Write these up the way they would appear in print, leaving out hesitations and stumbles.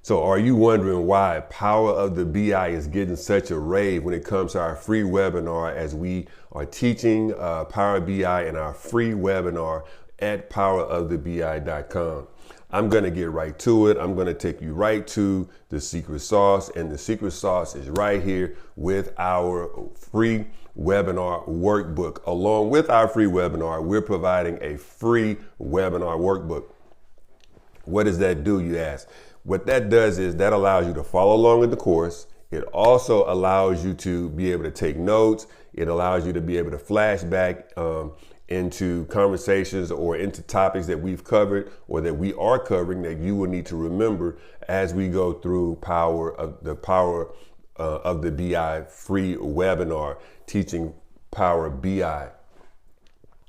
So are you wondering why Power of the BI is getting such a rave when it comes to our free webinar, as we are teaching Power BI in our free webinar at powerofthebi.com? I'm going to get right to it. I'm going to take you right to the secret sauce, and the secret sauce is right here with our free webinar workbook. Along with our free webinar, we're providing a free webinar workbook. What does that do, you ask? What that does is that allows you to follow along with the course. It also allows you to be able to take notes. It allows you to be able to flash back into conversations or into topics that we've covered or that we are covering that you will need to remember as we go through Power of the BI free webinar, teaching Power BI.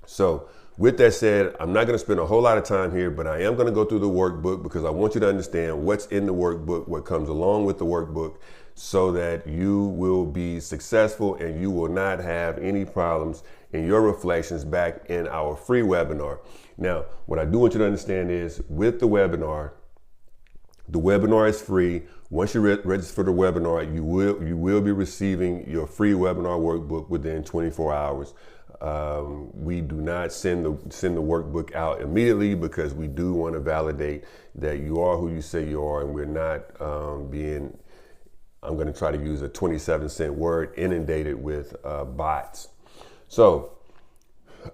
So with that said, I'm not going to spend a whole lot of time here, but I am going to go through the workbook because I want you to understand what's in the workbook, what comes along with the workbook, so that you will be successful and you will not have any problems in your reflections back in our free webinar. Now, what I do want you to understand is with the webinar is free. Once you register for the webinar, you will be receiving your free webinar workbook within 24 hours. We do not send the workbook out immediately because we do want to validate that you are who you say you are, and we're not I'm going to try to use a 27-cent word, inundated with bots. So,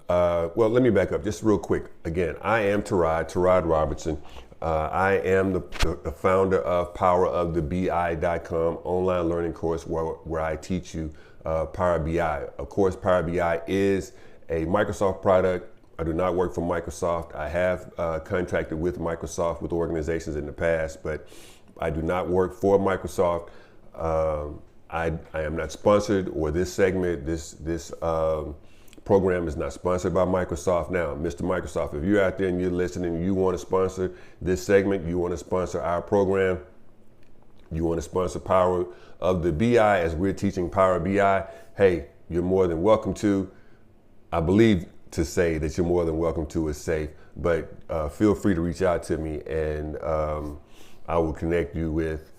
well, let me back up just real quick. Again, I am Terod Robertson. I am the founder of powerofthebi.com online learning course where I teach you Power BI. Of course, Power BI is a Microsoft product. I do not work for Microsoft. I have contracted with Microsoft with organizations in the past, but I do not work for Microsoft. I am not sponsored, or this segment, this program is not sponsored by Microsoft. Now, Mr. Microsoft, if you're out there and you're listening, you want to sponsor this segment, you want to sponsor our program, you want to sponsor Power of the BI as we're teaching Power BI, hey, you're more than welcome to. I believe to say that you're more than welcome to is safe, but feel free to reach out to me, and I will connect you with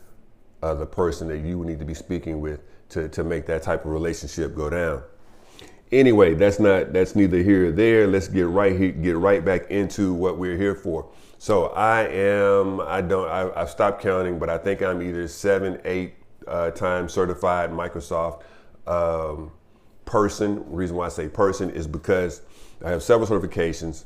the person that you need to be speaking with to make that type of relationship go down. Anyway, that's neither here or there. Let's get right back into what we're here for. So I've stopped counting, but I think I'm either 7, 8 times certified Microsoft person. The reason why I say person is because I have several certifications.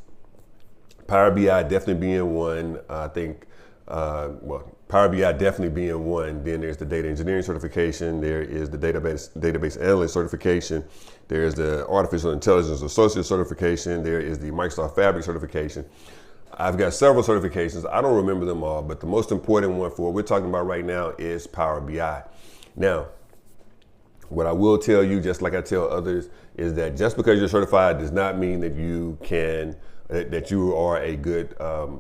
Power BI definitely being one. I think, Power BI definitely being one. Then there's the data engineering certification. There is the database analyst certification. There's the artificial intelligence associate certification. There is the Microsoft Fabric certification. I've got several certifications. I don't remember them all, but the most important one for what we're talking about right now is Power BI. Now, what I will tell you, just like I tell others, is that just because you're certified does not mean that you are a good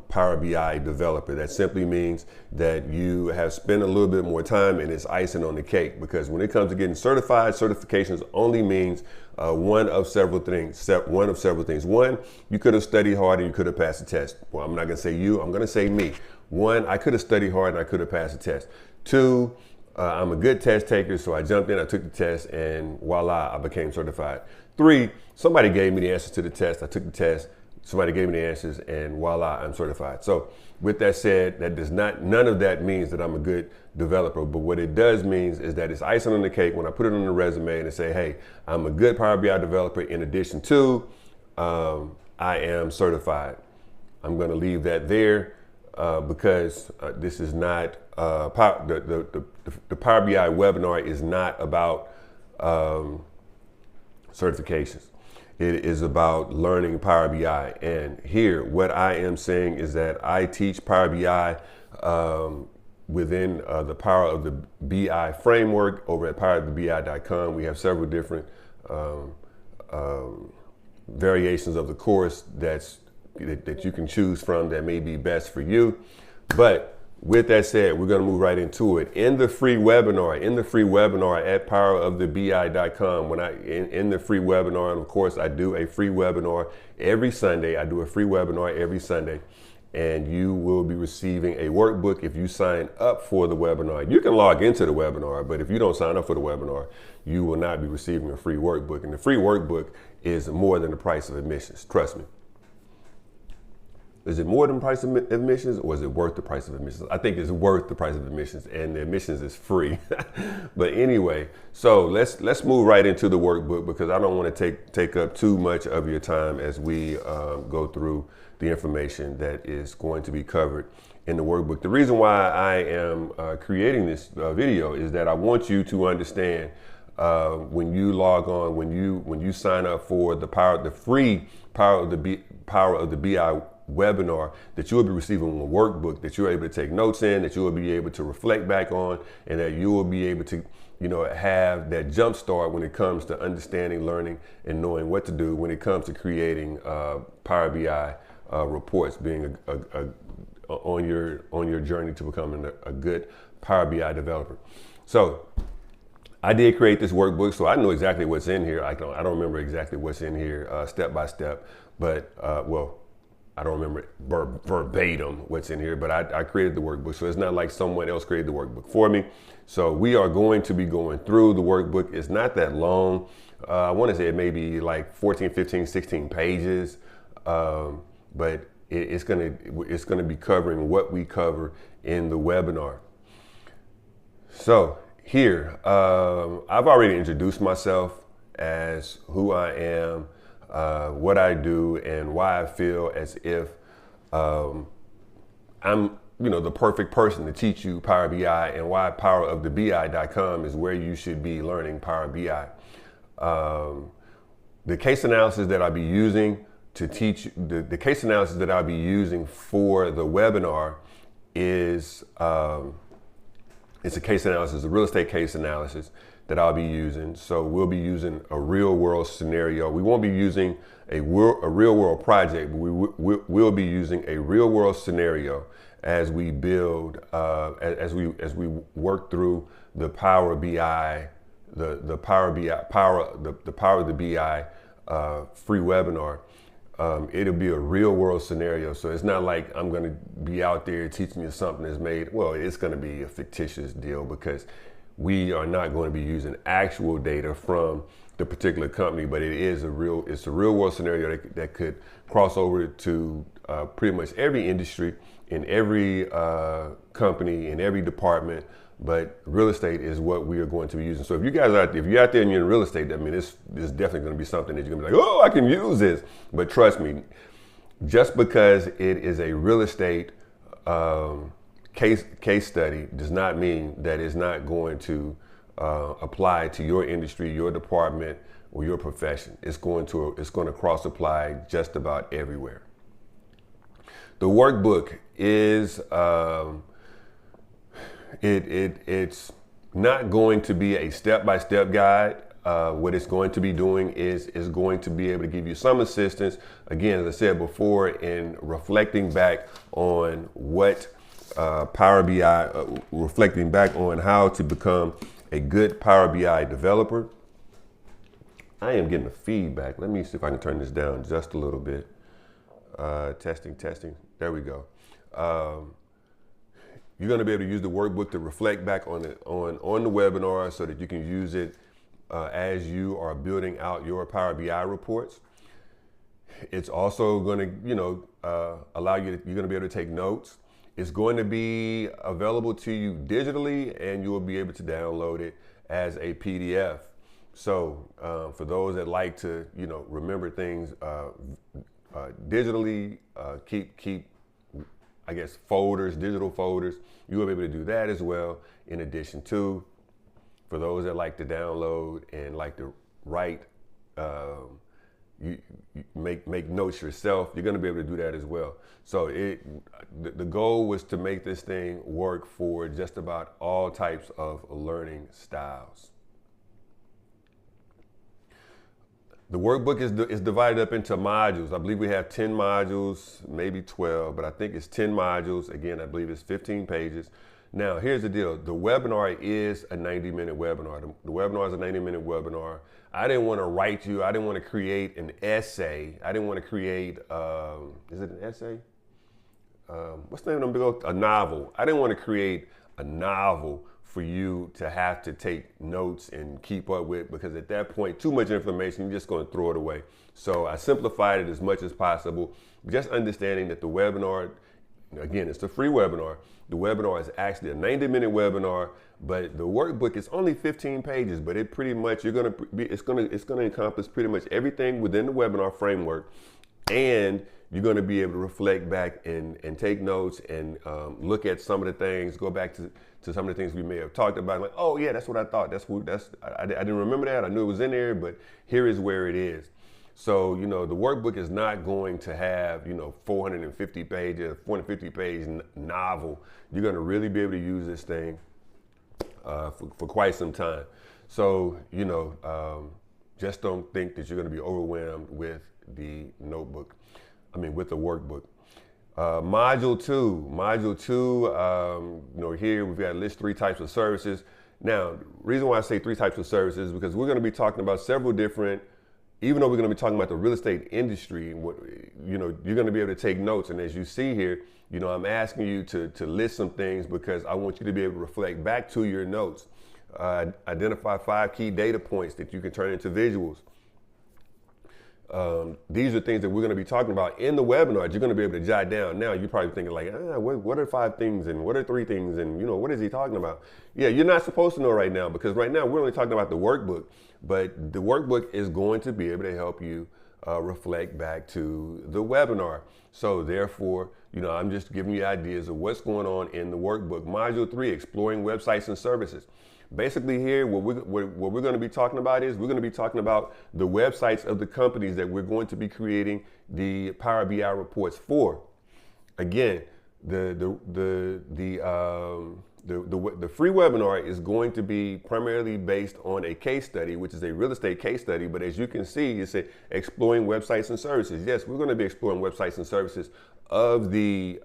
Power BI developer. That simply means that you have spent a little bit more time, and it's icing on the cake. Because when it comes to getting certified, certifications only means one of several things. One, you could have studied hard and you could have passed the test. Well, I'm not going to say you, I'm going to say me. One, I could have studied hard and I could have passed the test. Two, I'm a good test taker, so I jumped in, I took the test, and voila, I became certified. Three, somebody gave me the answers to the test, I took the test, somebody gave me the answers, and voila, I'm certified. So with that said, none of that means that I'm a good developer, but what it does means is that it's icing on the cake when I put it on the resume and I say, hey, I'm a good Power BI developer in addition to, I am certified. I'm gonna leave that there because this is not, the Power BI webinar is not about certifications. It is about learning Power BI. And here, what I am saying is that I teach Power BI within the Power of the BI framework over at powerofthebi.com. We have several different variations of the course that you can choose from that may be best for you. But with that said, we're going to move right into it. In the free webinar at powerofthebi.com, in the free webinar, and of course I do a free webinar every Sunday. and you will be receiving a workbook if you sign up for the webinar. You can log into the webinar, but if you don't sign up for the webinar, you will not be receiving a free workbook. And the free workbook is more than the price of admissions. Trust me. Is it more than the price of admissions, or is it worth the price of admissions? I think it's worth the price of admissions, and the admissions is free. But anyway, so let's move right into the workbook, because I don't want to take up too much of your time as we go through the information that is going to be covered in the workbook. The reason why I am creating this video is that I want you to understand when you log on, when you sign up for the free Power of the BI webinar, that you will be receiving a workbook that you're able to take notes in, that you will be able to reflect back on, and that you will be able to, have that jump start when it comes to understanding, learning, and knowing what to do when it comes to creating Power BI reports, being on your journey to becoming a good Power BI developer. So I did create this workbook, so I know exactly what's in here. I don't remember exactly what's in here step by step, but I don't remember verbatim what's in here, but I created the workbook. So it's not like someone else created the workbook for me. So we are going to be going through the workbook. It's not that long. I want to say it may be like 14, 15, 16 pages, but it's gonna be covering what we cover in the webinar. So here, I've already introduced myself as who I am, what I do, and why I feel as if I'm the perfect person to teach you Power BI, and why powerofthebi.com is where you should be learning Power BI. The case analysis that I'll be using to teach, the case analysis that I'll be using for the webinar is it's a case analysis, a real estate case analysis that I'll be using. So we'll be using a real world scenario. We won't be using a real world project, but we'll be using a real world scenario as we build, as we work through the Power BI, the Power of the BI free webinar. It'll be a real world scenario. So it's not like I'm going to be out there teaching you something that's made. Well, it's going to be a fictitious deal, because we are not going to be using actual data from the particular company, but it's a real world scenario that could cross over to pretty much every industry, in every company, in every department. But real estate is what we are going to be using. So if you guys are out there, if you're out there and you're in real estate, I mean, this is definitely going to be something that you're going to be like, oh, I can use this. But trust me, just because it is a real estate case study does not mean that it's not going to apply to your industry, your department, or your profession. It's going to cross apply just about everywhere. The workbook is it's not going to be a step-by-step guide. What it's going to be doing is going to be able to give you some assistance, again, as I said before, in reflecting back on what Power BI, reflecting back on how to become a good Power BI developer. I am getting a feedback. Let me see if I can turn this down just a little bit. Testing. There we go. You're going to be able to use the workbook to reflect back on the webinar, so that you can use it as you are building out your Power BI reports. It's also going to, allow you you're going to be able to take notes. It's going to be available to you digitally, and you will be able to download it as a PDF. So for those that like to, remember things digitally, keep I guess digital folders, you will be able to do that as well. In addition to, for those that like to download and like to write, you make notes yourself, you're going to be able to do that as well. So the goal was to make this thing work for just about all types of learning styles. The workbook is divided up into modules. I believe we have 10 modules, maybe 12, but I think it's 10 modules. Again, I believe it's 15 pages. Now, here's the deal. The webinar is a 90-minute webinar. The webinar is a 90-minute webinar. I didn't want to write you. I didn't want to create an essay. I didn't want to create, is it an essay? what's the name of them big old, a novel. I didn't want to create a novel for you to have to take notes and keep up with, because at that point, too much information, you're just going to throw it away. So I simplified it as much as possible, just understanding that the webinar, again, it's a free webinar. The webinar is actually a 90-minute webinar, but the workbook is only 15 pages, but it pretty much, it's going to encompass pretty much everything within the webinar framework. And you're going to be able to reflect back and take notes and look at some of the things, go back to some of the things we may have talked about. Like, oh yeah, that's what I thought. I didn't remember that. I knew it was in there, but here is where it is. So, the workbook is not going to have, 450 pages, 450 page novel. You're going to really be able to use this thing for quite some time. So, just don't think that you're going to be overwhelmed with the notebook. With the workbook. Module two, here we've got to list 3 types of services. Now, the reason why I say 3 types of services is because we're going to be talking about several different, even though we're going to be talking about the real estate industry, you're going to be able to take notes. And as you see here, I'm asking you to list some things because I want you to be able to reflect back to your notes. Identify 5 key data points that you can turn into visuals. These are things that we're going to be talking about in the webinar. You're going to be able to jot down. Now, you're probably thinking like, what are 5 things and what are 3 things and what is he talking about? Yeah, you're not supposed to know right now, because right now we're only talking about the workbook, but the workbook is going to be able to help you reflect back to the webinar. So therefore, I'm just giving you ideas of what's going on in the workbook. Module 3, exploring websites and services. Basically here, what we're going to be talking about is we're going to be talking about the websites of the companies that we're going to be creating the Power BI reports for. Again, the free webinar is going to be primarily based on a case study, which is a real estate case study. But as you can see, it's exploring websites and services. Yes, we're going to be exploring websites and services of the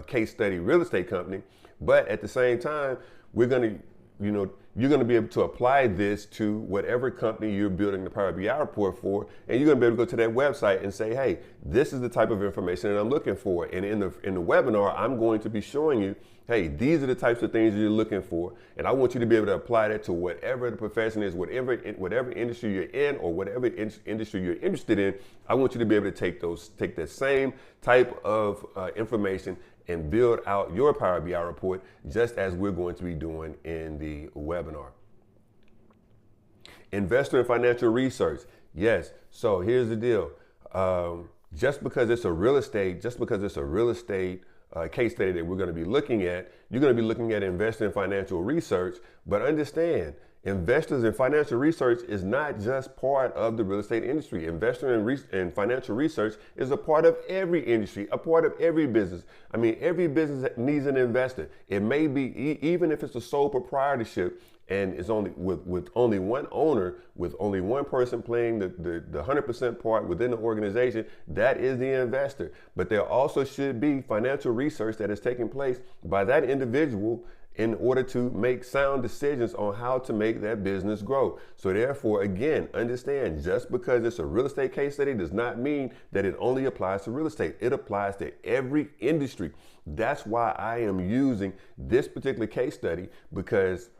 case study real estate company. But at the same time, we're going to you're going to be able to apply this to whatever company you're building the Power BI report for, and you're going to be able to go to that website and say, hey, this is the type of information that I'm looking for. And in the webinar, I'm going to be showing you, hey, these are the types of things you're looking for, and I want you to be able to apply that to whatever the profession is, whatever industry you're in, or whatever industry you're interested in. I want you to be able to take that same type of information and build out your Power BI report, just as we're going to be doing in the webinar. Investor and financial research. Yes, so here's the deal. Just because it's a real estate case study that we're going to be looking at, you're going to be looking at investor and financial research, but understand, investors and financial research is not just part of the real estate industry. Investor and financial research is a part of every industry, a part of every business. Every business needs an investor. It may be, even if it's a sole proprietorship and it's only with only one owner, with only one person playing the 100% part within the organization, that is the investor. But there also should be financial research that is taking place by that individual in order to make sound decisions on how to make that business grow. So therefore, again, understand, just because it's a real estate case study does not mean that it only applies to real estate. It applies to every industry. That's why I am using this particular case study, because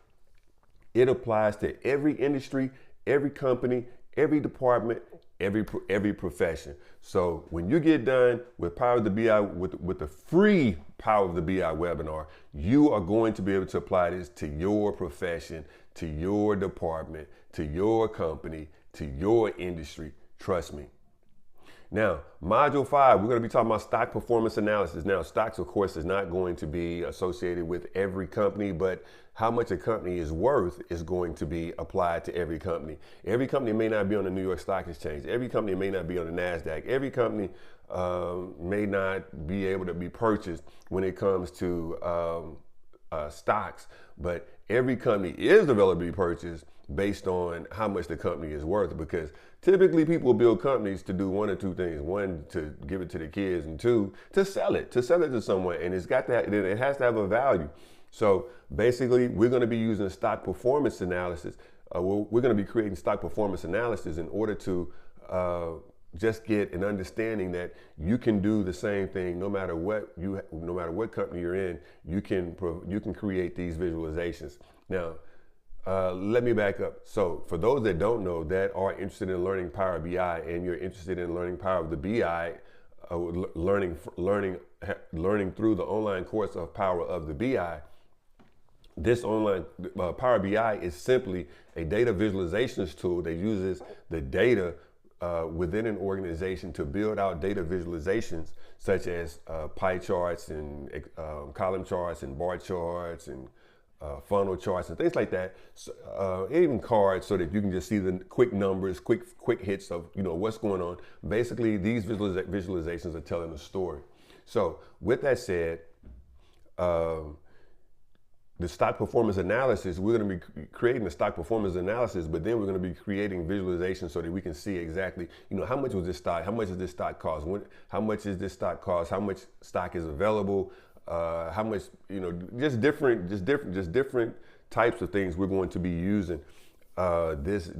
it applies to every industry, every company, every department, every profession. So when you get done with Power of the BI, with the free Power of the BI webinar, you are going to be able to apply this to your profession, to your department, to your company, to your industry. Trust me. Now, module 5, we're going to be talking about stock performance analysis. Now, stocks, of course, is not going to be associated with every company, but how much a company is worth is going to be applied to every company. Every company may not be on the New York Stock Exchange. Every company may not be on the NASDAQ. Every company may not be able to be purchased when it comes to stocks, but every company is available to be purchased based on how much the company is worth, because typically people build companies to do one or two things. One, to give it to the kids, and two, to sell it to someone. And it has to have a value. So basically, we're going to be using stock performance analysis. We're going to be creating stock performance analysis in order to just get an understanding that you can do the same thing no matter what company you're in. You can create these visualizations. Now, let me back up. So for those that don't know, that are interested in learning Power BI, and you're interested in learning Power of the BI, learning through the online course of Power of the BI. This online Power BI is simply a data visualizations tool that uses the data within an organization to build out data visualizations such as pie charts and column charts and bar charts and funnel charts and things like that, even cards, so that you can just see the quick numbers, quick hits of what's going on. Basically, these visualizations are telling a story. So with that said, the stock performance analysis, we're going to be creating the stock performance analysis, but then we're going to be creating visualization so that we can see exactly, how much was this stock, how much does this stock cost, how much is this stock cost, how much stock is available, how much, just different types of things we're going to be using the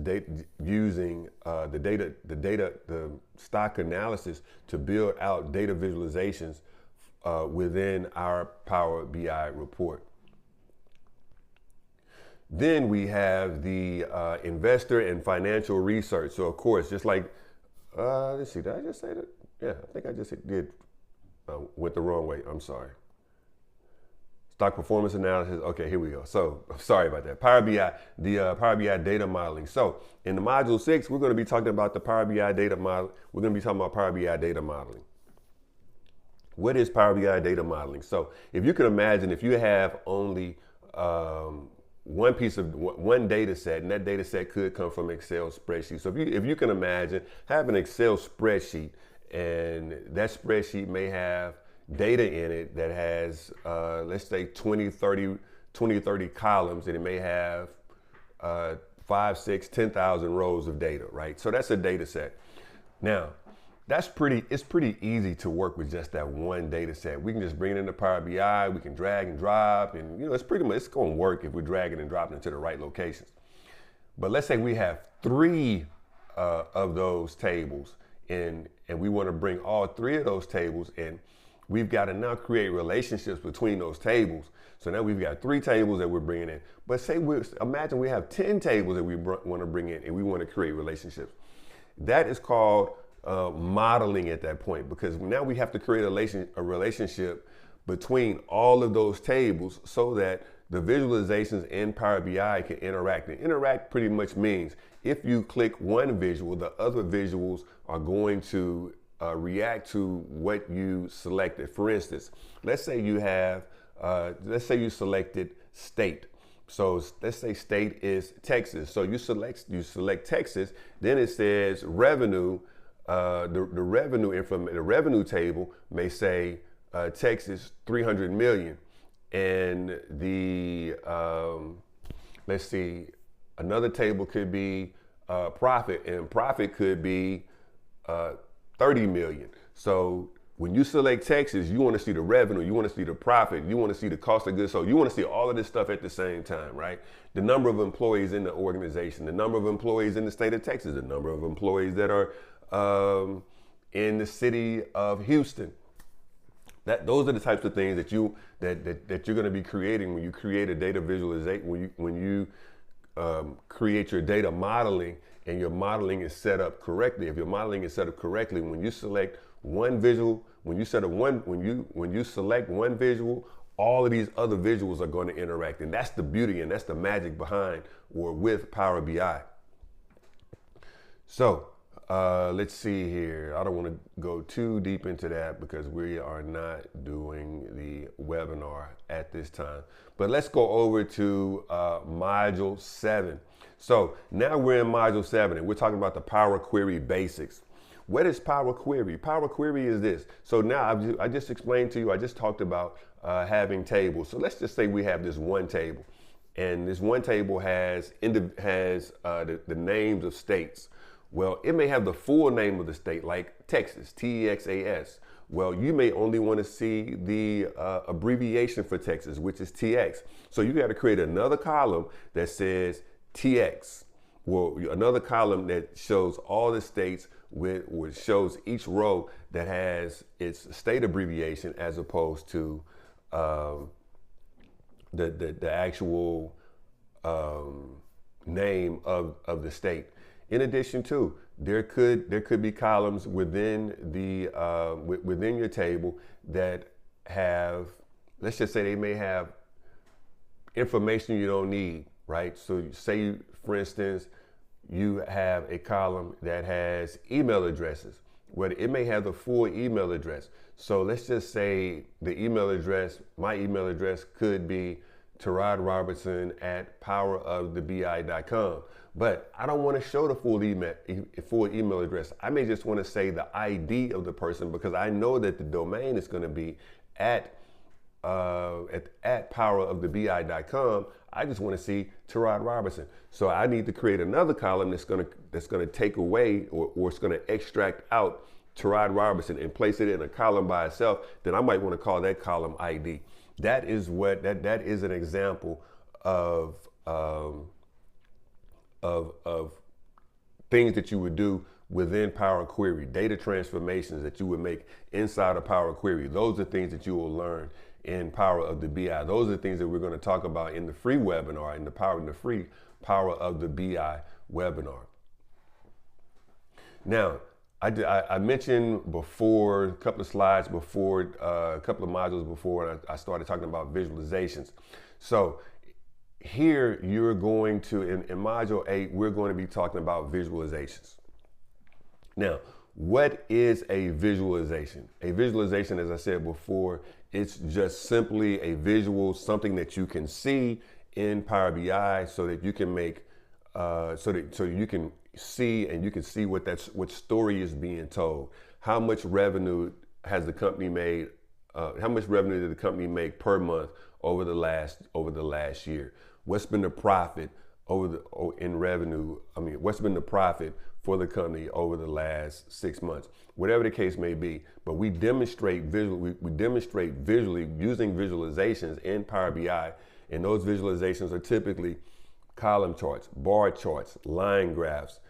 stock analysis to build out data visualizations within our Power BI report. Then we have the investor and financial research. So of course, just like, let's see, did I just say that? Yeah, I think I just did, went the wrong way, I'm sorry. Stock performance analysis, okay, here we go. So, sorry about that. Power BI, the Power BI data modeling. So, in the module 6, we're gonna be talking about the Power BI data model. We're gonna be talking about Power BI data modeling. What is Power BI data modeling? So, if you can imagine, if you have only one data set, and that data set could come from Excel spreadsheet. So if you can imagine, have an Excel spreadsheet, and that spreadsheet may have data in it that has, let's say 20, 30 columns, and it may have 5, 6, 10,000 rows of data, right? So that's a data set. Now, it's pretty easy to work with just that one data set. We can just bring it into Power BI, we can drag and drop, and it's going to work if we're dragging and dropping into the right locations. But let's say we have 3 of those tables, and we want to bring all 3 of those tables in. We've got to now create relationships between those tables. So now we've got 3 tables that we're bringing in. But imagine we have 10 tables that we want to bring in, and we want to create relationships. That is called modeling at that point, because now we have to create a relationship between all of those tables so that the visualizations in Power BI can interact. And interact pretty much means if you click one visual, the other visuals are going to react to what you selected. For instance, let's say you selected state. So let's say state is Texas. So you select Texas, then it says revenue. The revenue table may say Texas 300 million, and the let's see, another table could be profit, and profit could be 30 million. So when you select Texas, you want to see the revenue, you want to see the profit, you want to see the cost of goods sold, you want to see all of this stuff at the same time, right? The number of employees in the organization, the number of employees in the state of Texas, the number of employees that are in the city of Houston. Those are the types of things that you're going to be creating when you create a data visualization, when you create your data modeling, and your modeling is set up correctly. If your modeling is set up correctly, when you select one visual, when you select one visual, all of these other visuals are going to interact, and that's the beauty and that's the magic behind or with Power BI. So let's see here. I don't want to go too deep into that because we are not doing the webinar at this time. But let's go over to Module 7. So now we're in Module 7, and we're talking about the Power Query basics. What is Power Query? Power Query is this. So now I just explained to you, I just talked about having tables. So let's just say we have this one table, and this one table has the names of states. Well, it may have the full name of the state, like Texas, T-E-X-A-S. Well, you may only want to see the abbreviation for Texas, which is TX. So you got to create another column that says TX. another column that shows all the states which shows each row that has its state abbreviation as opposed to the actual name of the state. In addition to, there could be columns within the within your table that have, let's just say they may have information you don't need, right? So say, for instance, you have a column that has email addresses, where it may have the full email address. So let's just say the email address, my email address could be terodrobertson@powerofthebi.com. But I don't want to show the full email address. I may just want to say the ID of the person, because I know that the domain is going to be at powerofthebi.com. I just want to see Terod Robertson. So I need to create another column that's going to take away or it's going to extract out Terod Robertson and place it in a column by itself. Then I might want to call that column ID. That is what that is an example of things that you would do within Power Query, data transformations that you would make inside of Power Query. Those are things that you will learn in Power of the BI. Those are the things that we're going to talk about in the free webinar, in the free Power of the BI webinar. Now, I mentioned before, a couple of slides before, a couple of modules before, I started talking about visualizations. So here you're going to, in module 8, we're going to be talking about visualizations. Now, what is a visualization? A visualization, as I said before, it's just simply a visual, something that you can see in Power BI so that you can make, so you can see and you can see what story is being told. How much revenue has the company made? How much revenue did the company make per month over the last year? What's been the profit in revenue? I mean, what's been the profit for the company over the last 6 months? Whatever the case may be, but we demonstrate visually using visualizations in Power BI, and those visualizations are typically column charts, bar charts, line graphs,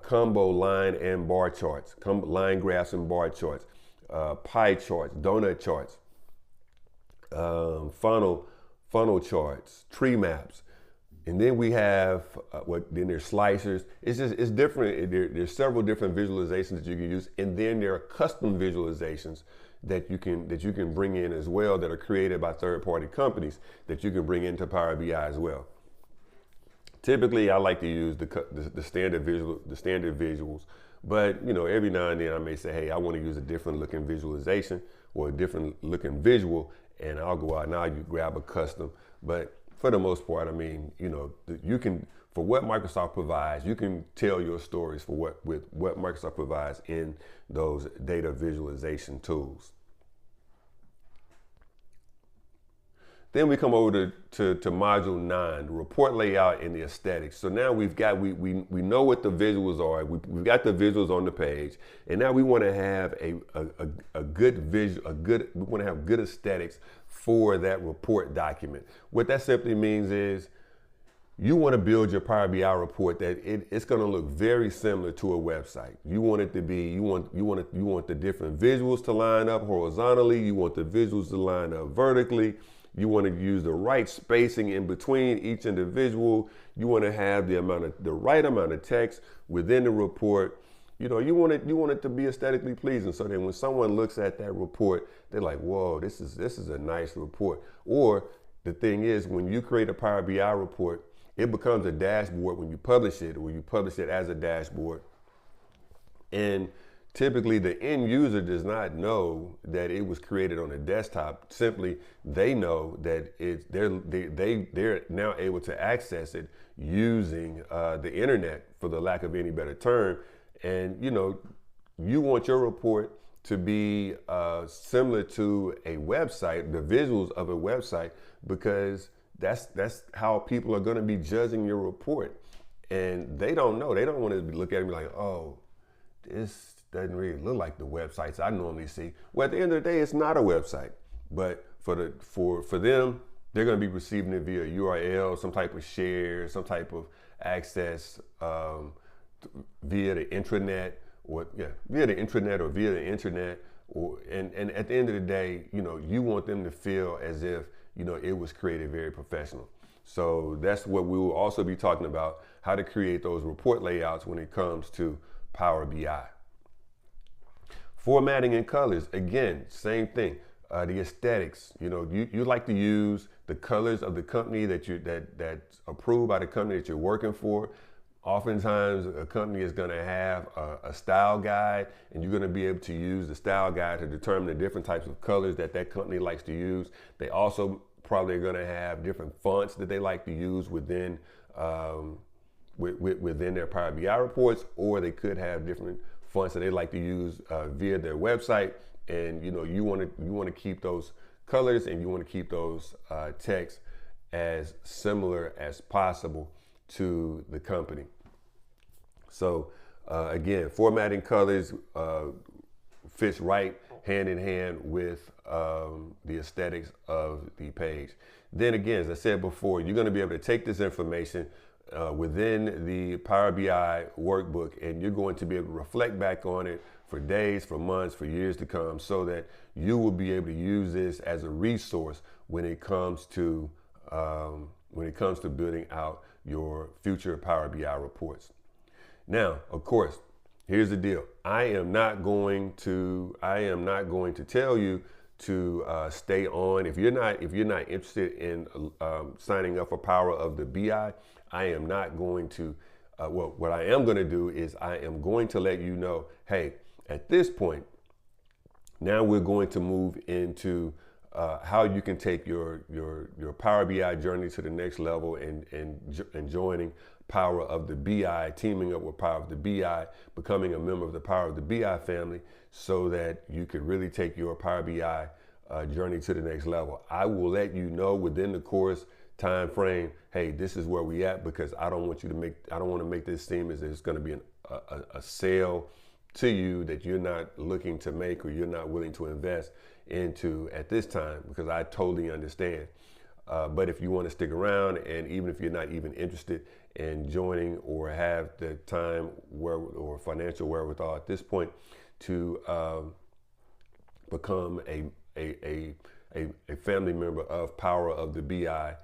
combo line and bar charts, line graphs and bar charts, pie charts, donut charts, funnel charts, tree maps. And then we have then there's slicers. It's different. There's several different visualizations that you can use, and then there are custom visualizations that you can bring in as well, that are created by third-party companies that you can bring into Power BI as well. Typically, I like to use the standard visuals, but every now and then I may say, hey, I want to use a different looking visualization or a different looking visual, and I'll go out now. You grab a custom, but for the most part, I mean, you can, for what Microsoft provides, you can tell your stories with what Microsoft provides in those data visualization tools. Then we come over to module 9, the report layout and the aesthetics. So now we know what the visuals are. We've got the visuals on the page, and now we want to have a good we want to have good aesthetics for that report document. What that simply means is you want to build your Power BI report that it's going to look very similar to a website. You want it to be, you want the different visuals to line up horizontally. You want the visuals to line up vertically. You want to use the right spacing in between each individual. You want to have the right amount of text within the report. You want it to be aesthetically pleasing, so that when someone looks at that report, they're like, whoa, this is a nice report. Or the thing is, when you create a Power BI report, it becomes a dashboard when you publish it, or you publish it as a dashboard. And typically the end user does not know that it was created on a desktop. Simply, they know that they're now able to access it using the internet, for the lack of any better term. And you want your report to be similar to a website, the visuals of a website, because that's how people are going to be judging your report. And they don't know. They don't want to look at me like, oh, this doesn't really look like the websites I normally see. Well, at the end of the day, it's not a website. But for them, they're going to be receiving it via URL, some type of share, some type of access via the intranet, or via the intranet or via the internet. And at the end of the day, you want them to feel as if, it was created very professional. So that's what we will also be talking about, how to create those report layouts when it comes to Power BI. Formatting and colors, again, same thing. The aesthetics, you like to use the colors of the company that's approved by the company that you're working for. Oftentimes, a company is going to have a style guide, and you're going to be able to use the style guide to determine the different types of colors that company likes to use. They also probably are going to have different fonts that they like to use within within their Power BI reports, or they could have different fonts that they like to use via their website. And you want to keep those colors, and you want to keep those texts as similar as possible to the company. So again, formatting colors fits right hand in hand with the aesthetics of the page. Then again, as I said before, you're going to be able to take this information within the Power BI workbook, and you're going to be able to reflect back on it for days, for months, for years to come, so that you will be able to use this as a resource when it comes to building out your future Power BI reports. Now, of course, here's the deal. I am not going to tell you to stay on. If you're not interested in signing up for Power of the BI, I am not going to. What I am going to do is I am going to let you know, hey, at this point, now we're going to move into how you can take your Power BI journey to the next level, and joining Power of the BI, teaming up with Power of the BI, becoming a member of the Power of the BI family, so that you could really take your Power BI journey to the next level. I will let you know within the course time frame, hey, this is where we at, because I don't want to make this seem as if it's going to be a sale to you that you're not looking to make, or you're not willing to invest into at this time, because I totally understand. But if you want to stick around, and even if you're not even interested in joining, or have the time or financial wherewithal at this point to become a family member of Power of the BI,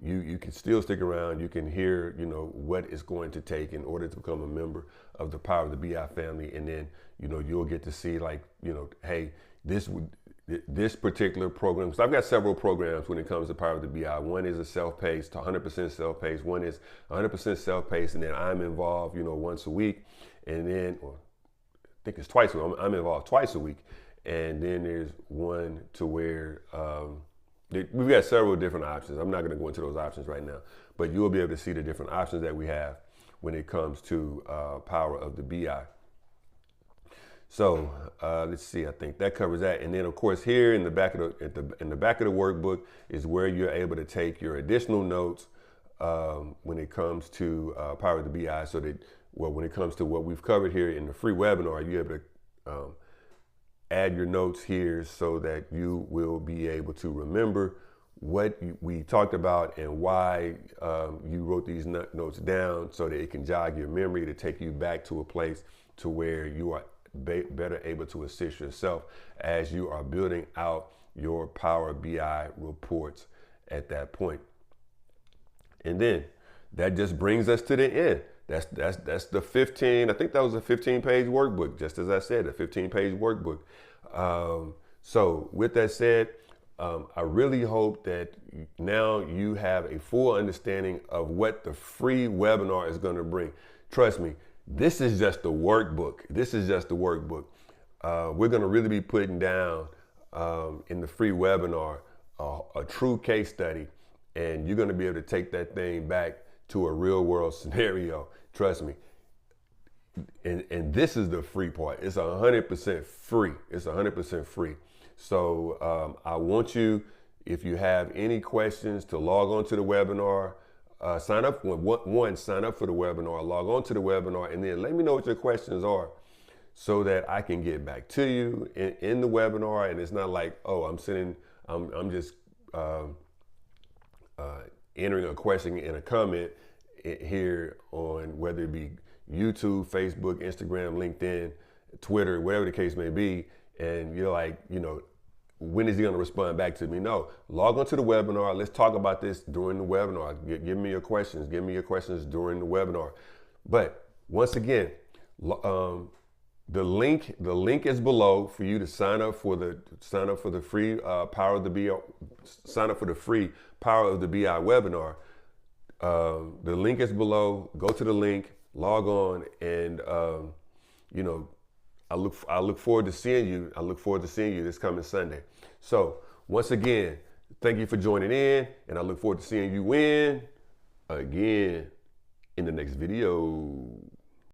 you can still stick around. You can hear, what it's going to take in order to become a member of the Power of the BI family. And then, you'll get to see, like, hey, this particular program, because I've got several programs when it comes to Power of the BI. One is a self-paced, 100% self-paced. One is 100% self-paced, and then I'm involved, once a week. And then, or I think it's twice a week. I'm involved twice a week. And then there's one to where we've got several different options. I'm not going to go into those options right now, but you'll be able to see the different options that we have when it comes to Power of the BI. So let's see. I think that covers that. And then, of course, here in the back of the workbook is where you're able to take your additional notes when it comes to Power of the BI. So that, when it comes to what we've covered here in the free webinar, you're able to add your notes here, so that you will be able to remember what we talked about and why you wrote these notes down, so that it can jog your memory to take you back to a place to where you are better able to assist yourself as you are building out your Power BI reports at that point. And then that just brings us to the end. That's the 15. I think that was a 15-page workbook, just as I said, a 15-page workbook. So with that said, I really hope that now you have a full understanding of what the free webinar is going to bring. Trust me, this is just the workbook. We're going to really be putting down in the free webinar a true case study, and you're going to be able to take that thing back to a real world scenario. Trust me. And this is the free part. It's 100% free. It's 100% free. So I want you, if you have any questions, to log on to the webinar. Sign up for the webinar, log on to the webinar, and then let me know what your questions are, so that I can get back to you in the webinar. And it's not like, oh, I'm just entering a question in a comment here on whether it be YouTube, Facebook, Instagram, LinkedIn, Twitter, whatever the case may be, and you're like, when is he going to respond back to me? No, log on to the webinar. Let's talk about this during the webinar. Give me your questions. Give me your questions during the webinar. But once again, the link is below for you to sign up for the free Power of the BI. Sign up for the free Power of the BI webinar. The link is below. Go to the link, log on, and I look forward to seeing you. I look forward to seeing you this coming Sunday. So once again, thank you for joining in, and I look forward to seeing you again in the next video.